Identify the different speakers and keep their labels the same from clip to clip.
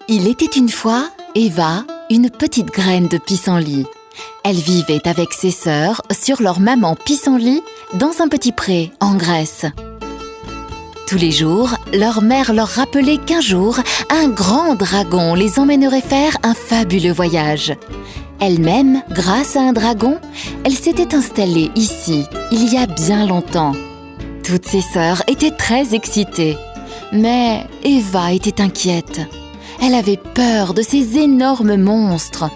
Speaker 1: Il était une fois, Eva, une petite graine de pissenlit. Elle vivait avec ses sœurs sur leur maman pissenlit dans un petit pré en Grèce. Tous les jours, leur mère leur rappelait qu'un jour, un grand dragon les emmènerait faire un fabuleux voyage. Elle-même, grâce à un dragon, elle s'était installée ici, il y a bien longtemps. Toutes ses sœurs étaient très excitées, mais Eva était inquiète. Elle avait peur de ces énormes monstres.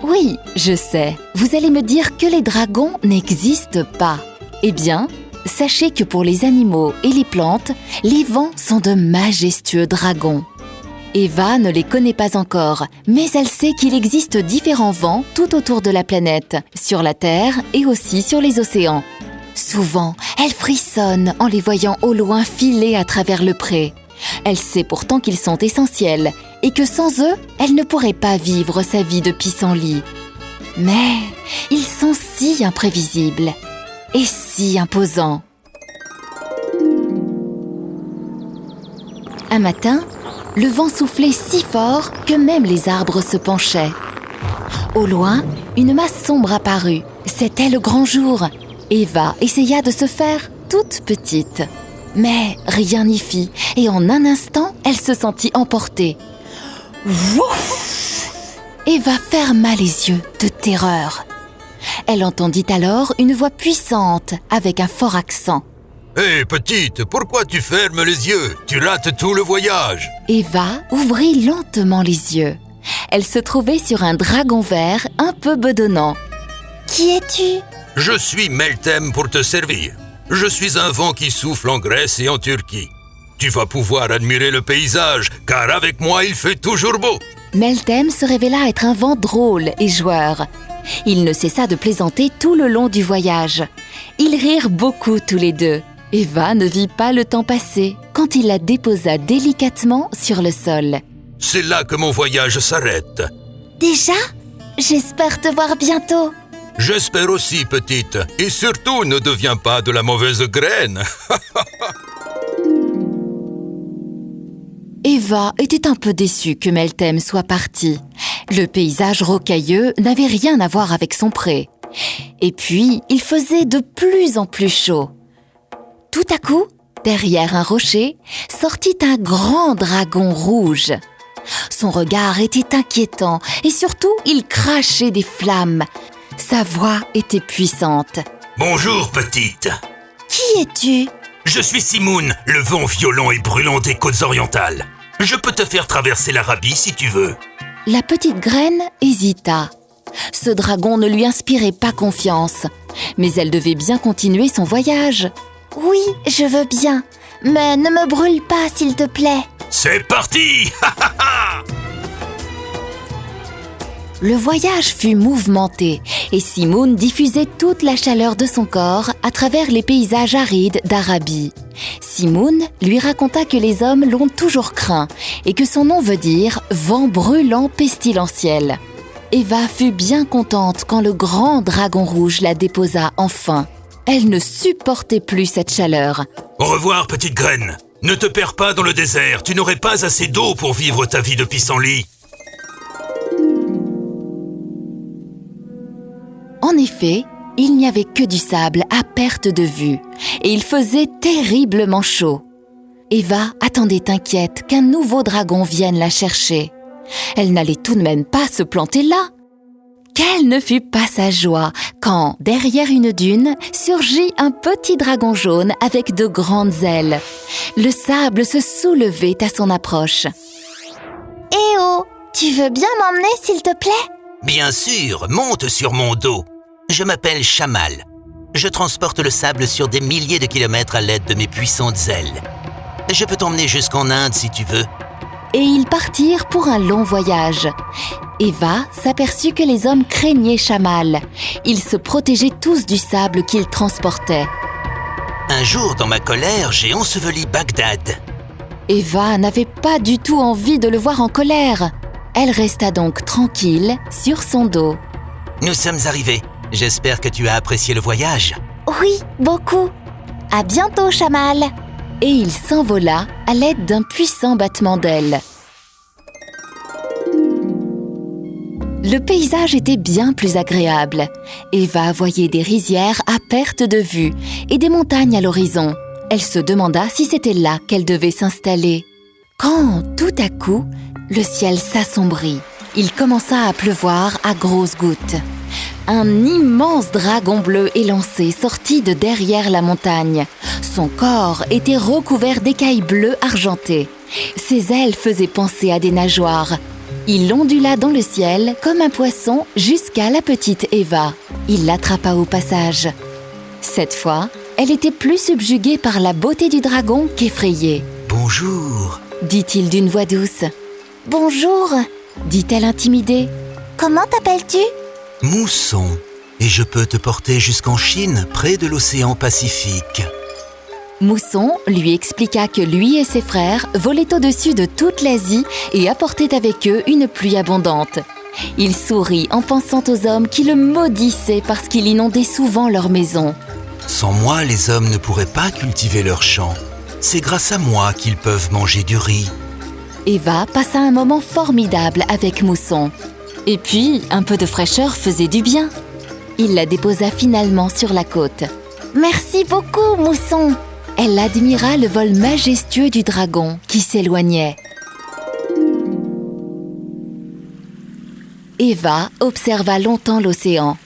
Speaker 1: Oui, je sais, vous allez me dire que les dragons n'existent pas. Eh bien, sachez que pour les animaux et les plantes, les vents sont de majestueux dragons. Eva ne les connaît pas encore, mais elle sait qu'il existe différents vents tout autour de la planète, sur la Terre et aussi sur les océans. Souvent, elle frissonne en les voyant au loin filer à travers le pré. Elle sait pourtant qu'ils sont essentiels et que sans eux, elle ne pourrait pas vivre sa vie de pissenlit. Mais ils sont si imprévisibles et si imposants. Un matin, le vent soufflait si fort que même les arbres se penchaient. Au loin, une masse sombre apparut. C'était le grand jour. Eva essaya de se faire toute petite. Mais rien n'y fit, et en un instant, elle se sentit emportée. Wouf! Eva ferma les yeux de terreur. Elle entendit alors une voix puissante avec un fort accent.
Speaker 2: Hé, petite, pourquoi tu fermes les yeux? Tu rates tout le voyage.
Speaker 1: Eva ouvrit lentement les yeux. Elle se trouvait sur un dragon vert un peu bedonnant. Qui es-tu?
Speaker 2: Je suis Meltem pour te servir. Je suis un vent qui souffle en Grèce et en Turquie. Tu vas pouvoir admirer le paysage, car avec moi il fait toujours beau.
Speaker 1: Meltem se révéla être un vent drôle et joueur. Il ne cessa de plaisanter tout le long du voyage. Ils rirent beaucoup tous les deux. Eva ne vit pas le temps passer quand il la déposa délicatement sur le sol.
Speaker 2: C'est là que mon voyage s'arrête.
Speaker 1: Déjà? J'espère te voir bientôt.
Speaker 2: J'espère aussi, petite. Et surtout, ne deviens pas de la mauvaise graine.
Speaker 1: Eva était un peu déçue que Meltem soit parti. Le paysage rocailleux n'avait rien à voir avec son pré. Et puis, il faisait de plus en plus chaud. Tout à coup, derrière un rocher, sortit un grand dragon rouge. Son regard était inquiétant et surtout, il crachait des flammes. Sa voix était puissante.
Speaker 2: Bonjour, petite.
Speaker 1: Qui es-tu?
Speaker 2: Je suis Simoun, le vent violent et brûlant des côtes orientales. Je peux te faire traverser l'Arabie si tu veux.
Speaker 1: La petite graine hésita. Ce dragon ne lui inspirait pas confiance, mais elle devait bien continuer son voyage. Oui, je veux bien, mais ne me brûle pas, s'il te plaît.
Speaker 2: C'est parti!
Speaker 1: Le voyage fut mouvementé et Simoun diffusait toute la chaleur de son corps à travers les paysages arides d'Arabie. Simoun lui raconta que les hommes l'ont toujours craint et que son nom veut dire « vent brûlant pestilentiel ». Eva fut bien contente quand le grand dragon rouge la déposa enfin. Elle ne supportait plus cette chaleur.
Speaker 2: Au revoir, petite graine. Ne te perds pas dans le désert, tu n'aurais pas assez d'eau pour vivre ta vie de pissenlit.
Speaker 1: En effet, il n'y avait que du sable à perte de vue et il faisait terriblement chaud. Eva attendait inquiète qu'un nouveau dragon vienne la chercher. Elle n'allait tout de même pas se planter là. Quelle ne fut pas sa joie quand, derrière une dune, surgit un petit dragon jaune avec de grandes ailes. Le sable se soulevait à son approche. « Eh oh, tu veux bien m'emmener s'il te plaît ?»
Speaker 3: Bien sûr, monte sur mon dos. Je m'appelle Chamal. Je transporte le sable sur des milliers de kilomètres à l'aide de mes puissantes ailes. Je peux t'emmener jusqu'en Inde si tu veux.
Speaker 1: Et ils partirent pour un long voyage. Eva s'aperçut que les hommes craignaient Chamal. Ils se protégeaient tous du sable qu'ils transportaient.
Speaker 3: Un jour, dans ma colère, j'ai enseveli Bagdad.
Speaker 1: Eva n'avait pas du tout envie de le voir en colère. Elle resta donc tranquille sur son dos.
Speaker 3: Nous sommes arrivés. J'espère que tu as apprécié le voyage.
Speaker 1: Oui, beaucoup. À bientôt, Chamal. Et il s'envola à l'aide d'un puissant battement d'ailes. Le paysage était bien plus agréable. Eva voyait des rizières à perte de vue et des montagnes à l'horizon. Elle se demanda si c'était là qu'elle devait s'installer. Quand, tout à coup, le ciel s'assombrit. Il commença à pleuvoir à grosses gouttes. Un immense dragon bleu élancé sortit de derrière la montagne. Son corps était recouvert d'écailles bleues argentées. Ses ailes faisaient penser à des nageoires. Il ondula dans le ciel comme un poisson jusqu'à la petite Eva. Il l'attrapa au passage. Cette fois, elle était plus subjuguée par la beauté du dragon qu'effrayée.
Speaker 3: « Bonjour !»
Speaker 1: dit-il d'une voix douce.
Speaker 4: « Bonjour !»
Speaker 1: dit-elle intimidée.
Speaker 4: « Comment t'appelles-tu » ?»«
Speaker 3: Mousson, et je peux te porter jusqu'en Chine, près de l'océan Pacifique. »
Speaker 1: Mousson lui expliqua que lui et ses frères volaient au-dessus de toute l'Asie et apportaient avec eux une pluie abondante. Il sourit en pensant aux hommes qui le maudissaient parce qu'il inondait souvent leur maison.
Speaker 3: « Sans moi, les hommes ne pourraient pas cultiver leurs champs. C'est grâce à moi qu'ils peuvent manger du riz. »
Speaker 1: Eva passa un moment formidable avec Mousson. Et puis, un peu de fraîcheur faisait du bien. Il la déposa finalement sur la côte.
Speaker 4: « Merci beaucoup, Mousson !»
Speaker 1: Elle admira le vol majestueux du dragon qui s'éloignait. Eva observa longtemps l'océan.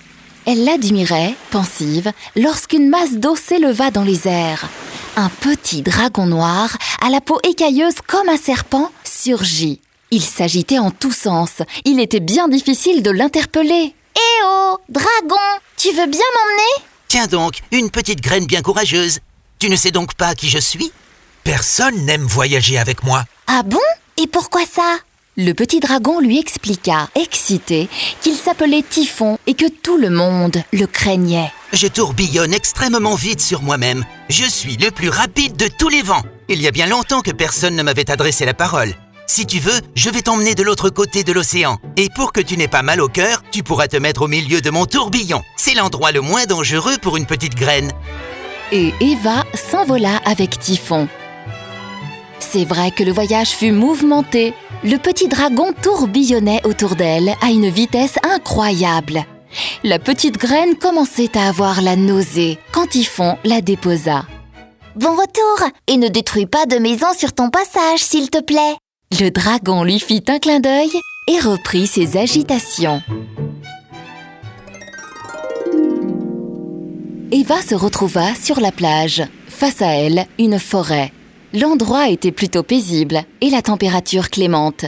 Speaker 1: Elle l'admirait, pensive, lorsqu'une masse d'eau s'éleva dans les airs. Un petit dragon noir, à la peau écailleuse comme un serpent, surgit. Il s'agitait en tous sens. Il était bien difficile de l'interpeller.
Speaker 4: « Eh oh, dragon, tu veux bien m'emmener ?»
Speaker 3: Tiens donc, une petite graine bien courageuse. Tu ne sais donc pas qui je suis ?
Speaker 5: Personne n'aime voyager avec moi.
Speaker 4: Ah bon ? Et pourquoi ça ?
Speaker 1: Le petit dragon lui expliqua, excité, qu'il s'appelait Typhon et que tout le monde le craignait.
Speaker 3: Je tourbillonne extrêmement vite sur moi-même. Je suis le plus rapide de tous les vents. Il y a bien longtemps que personne ne m'avait adressé la parole. Si tu veux, je vais t'emmener de l'autre côté de l'océan. Et pour que tu n'aies pas mal au cœur, tu pourras te mettre au milieu de mon tourbillon. C'est l'endroit le moins dangereux pour une petite graine.
Speaker 1: Et Eva s'envola avec Typhon. C'est vrai que le voyage fut mouvementé. Le petit dragon tourbillonnait autour d'elle à une vitesse incroyable. La petite graine commençait à avoir la nausée quand Typhon la déposa.
Speaker 4: « Bon retour, et ne détruis pas de maison sur ton passage, s'il te plaît !»
Speaker 1: Le dragon lui fit un clin d'œil et reprit ses agitations. Eva se retrouva sur la plage. Face à elle, une forêt. L'endroit était plutôt paisible et la température clémente.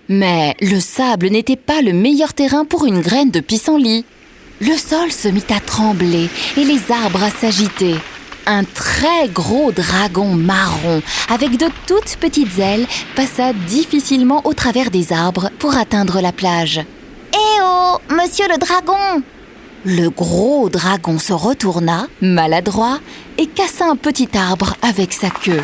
Speaker 1: Mais le sable n'était pas le meilleur terrain pour une graine de pissenlit. Le sol se mit à trembler et les arbres à s'agiter. Un très gros dragon marron, avec de toutes petites ailes, passa difficilement au travers des arbres pour atteindre la plage.
Speaker 4: « Eh oh, monsieur le dragon !»
Speaker 1: Le gros dragon se retourna, maladroit, et cassa un petit arbre avec sa queue.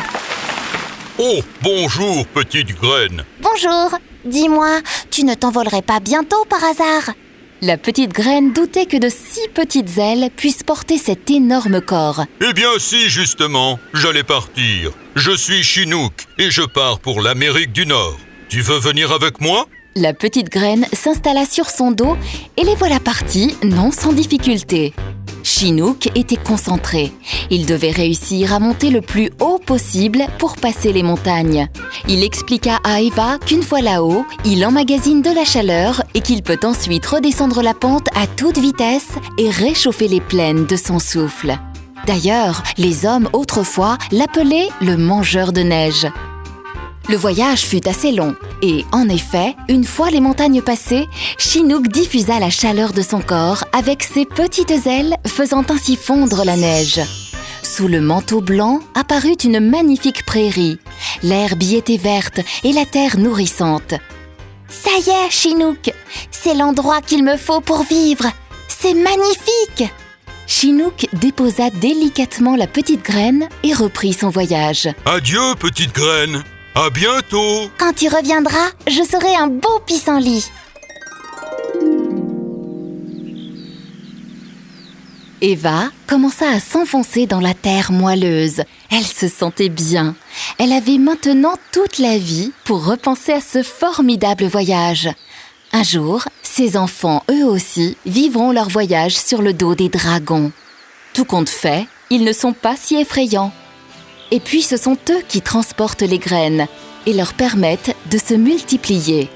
Speaker 2: « Oh, bonjour, petite graine !»
Speaker 4: « Bonjour, dis-moi, tu ne t'envolerais pas bientôt par hasard ?»
Speaker 1: La petite graine doutait que de si petites ailes puissent porter cet énorme corps.
Speaker 2: « Eh bien si, justement, j'allais partir. Je suis Chinook et je pars pour l'Amérique du Nord. Tu veux venir avec moi ?»
Speaker 1: La petite graine s'installa sur son dos et les voilà partis, non sans difficulté. Chinook était concentré. Il devait réussir à monter le plus haut possible pour passer les montagnes. Il expliqua à Eva qu'une fois là-haut, il emmagasine de la chaleur et qu'il peut ensuite redescendre la pente à toute vitesse et réchauffer les plaines de son souffle. D'ailleurs, les hommes autrefois l'appelaient le mangeur de neige. Le voyage fut assez long et, en effet, une fois les montagnes passées, Chinook diffusa la chaleur de son corps avec ses petites ailes, faisant ainsi fondre la neige. Sous le manteau blanc apparut une magnifique prairie. L'herbe y était verte et la terre nourrissante.
Speaker 4: « Ça y est, Chinook, c'est l'endroit qu'il me faut pour vivre. C'est magnifique !»
Speaker 1: Chinook déposa délicatement la petite graine et reprit son voyage.
Speaker 2: « Adieu, petite graine ! À bientôt !»
Speaker 4: « Quand tu reviendras, je serai un beau pissenlit !»
Speaker 1: Eva commença à s'enfoncer dans la terre moelleuse. Elle se sentait bien. Elle avait maintenant toute la vie pour repenser à ce formidable voyage. Un jour, ses Ces enfants, eux aussi, vivront leur voyage sur le dos des dragons. Tout compte fait, ils ne sont pas si effrayants. Et puis ce sont eux qui transportent les graines et leur permettent de se multiplier.